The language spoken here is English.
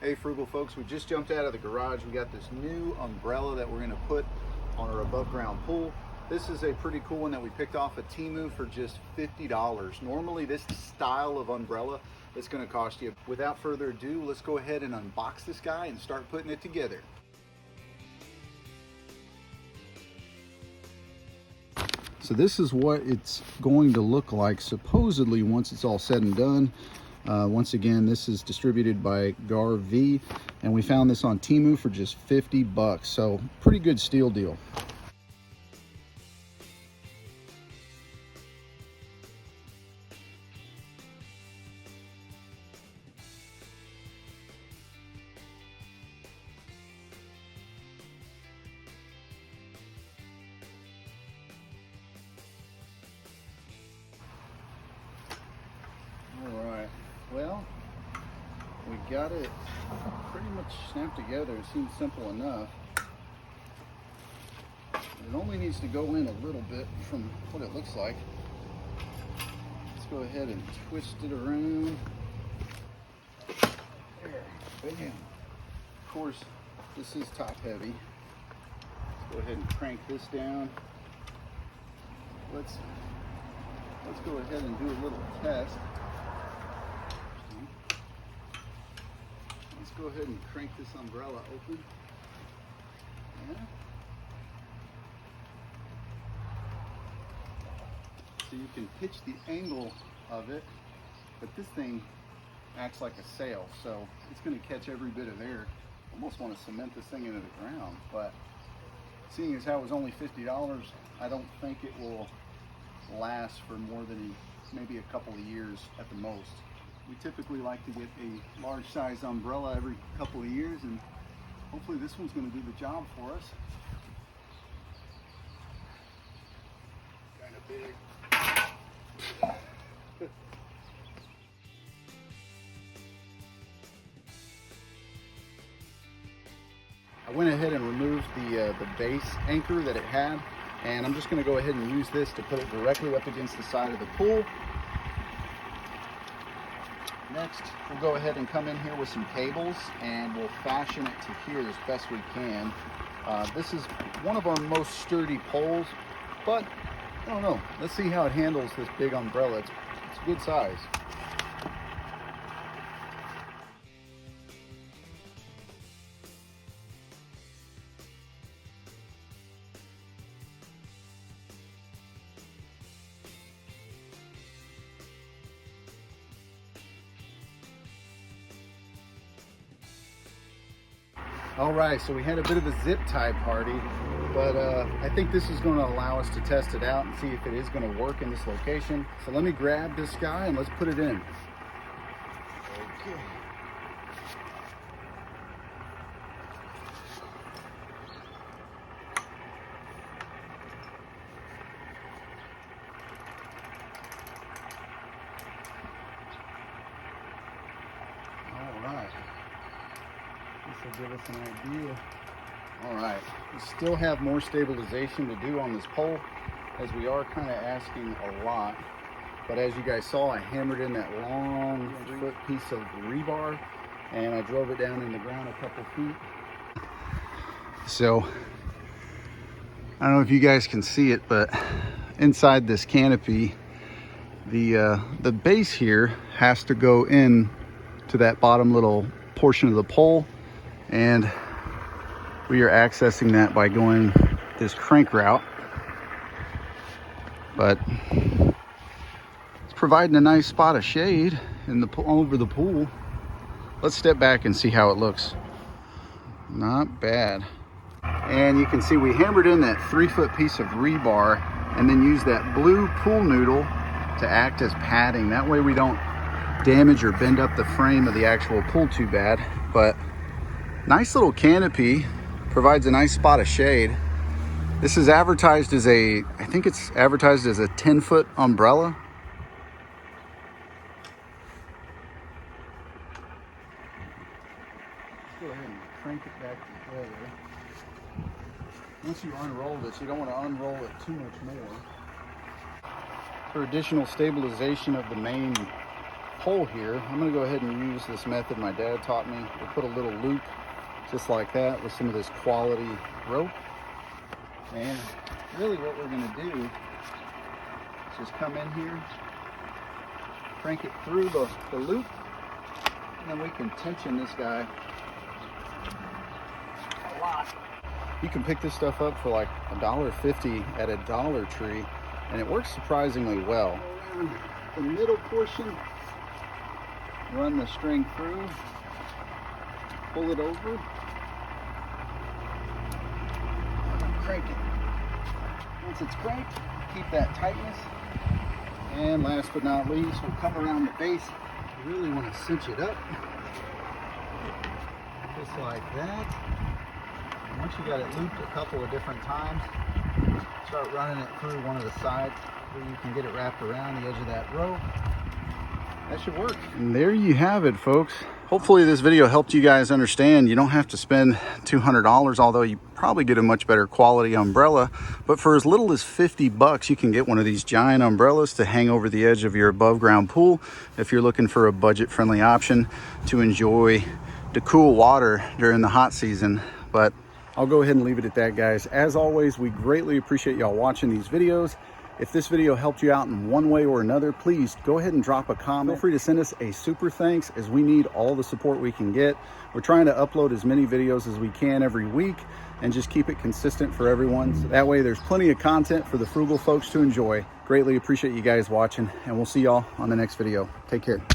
Hey frugal folks, we just jumped out of the garage. We got this new umbrella that we're going to put on our above ground pool. This is a pretty cool one that we picked off at Temu for just $50. Normally this style of umbrella is going to cost you. Without further ado, let's go ahead and unbox this guy and start putting it together. So this is what it's going to look like supposedly once it's all said and done. Once again, this is distributed by Gar-V, and we found this on Temu for just 50 bucks. So pretty good steal deal. Well, we got it pretty much snapped together. It seems simple enough. It only needs to go in a little bit from what it looks like. Let's go ahead and twist it around. There, bam. Of course, this is top heavy. Let's go ahead and crank this down. Let's go ahead and do a little test. Let's go ahead and crank this umbrella open. Yeah. So you can pitch the angle of it, but this thing acts like a sail, so it's going to catch every bit of air. Almost want to cement this thing into the ground, but seeing as how it was only $50, I don't think it will last for more than maybe a couple of years at the most. We typically like to get a large size umbrella every couple of years, and hopefully this one's going to do the job for us. Kind of big. I went ahead and removed the base anchor that it had, and I'm just going to go ahead and use this to put it directly up against the side of the pool. Next, we'll go ahead and come in here with some cables and we'll fashion it to here as best we can. This is one of our most sturdy poles, but I don't know. Let's see how it handles this big umbrella. It's a good size. All right, so we had a bit of a zip tie party, but I think this is going to allow us to test it out and see if it is going to work in this location. So let me grab this guy and let's put it in. Okay. All right. This will give us an idea. All right, we still have more stabilization to do on this pole, as we are kind of asking a lot. But as you guys saw, I hammered in that long 3-foot piece of rebar, and I drove it down in the ground a couple feet. So, I don't know if you guys can see it, but inside this canopy, the base here has to go in to that bottom little portion of the pole, and we are accessing that by going this crank route. But it's providing a nice spot of shade in the over the pool. Let's step back and see how it looks. Not bad. And you can see we hammered in that 3-foot piece of rebar and then used that blue pool noodle to act as padding. That way we don't damage or bend up the frame of the actual pool too bad. But nice little canopy, provides a nice spot of shade. This is advertised as I think it's advertised as a 10-foot umbrella. Let's go ahead and crank it back together. Once you unroll this, you don't want to unroll it too much more. For additional stabilization of the main pole here, I'm going to go ahead and use this method my dad taught me. We'll put a little loop just like that with some of this quality rope. And really what we're going to do is just come in here, crank it through the loop, and then we can tension this guy a lot. You can pick this stuff up for like $1.50 at a Dollar Tree, and it works surprisingly well. Around the middle portion, run the string through, pull it over, and crank it. Once it's cranked, keep that tightness. And last but not least, we'll come around the base. You really want to cinch it up, just like that. And once you got it looped a couple of different times, start running it through one of the sides where you can get it wrapped around the edge of that rope. That should work. And there you have it, folks. Hopefully this video helped you guys understand you don't have to spend $200, although you probably get a much better quality umbrella. But for as little as 50 bucks, you can get one of these giant umbrellas to hang over the edge of your above ground pool if you're looking for a budget friendly option to enjoy the cool water during the hot season. But I'll go ahead and leave it at that, guys. As always, we greatly appreciate y'all watching these videos. If this video helped you out in one way or another, please go ahead and drop a comment. Feel free to send us a super thanks, as we need all the support we can get. We're trying to upload as many videos as we can every week and just keep it consistent for everyone. So that way there's plenty of content for the frugal folks to enjoy. Greatly appreciate you guys watching, and we'll see y'all on the next video. Take care.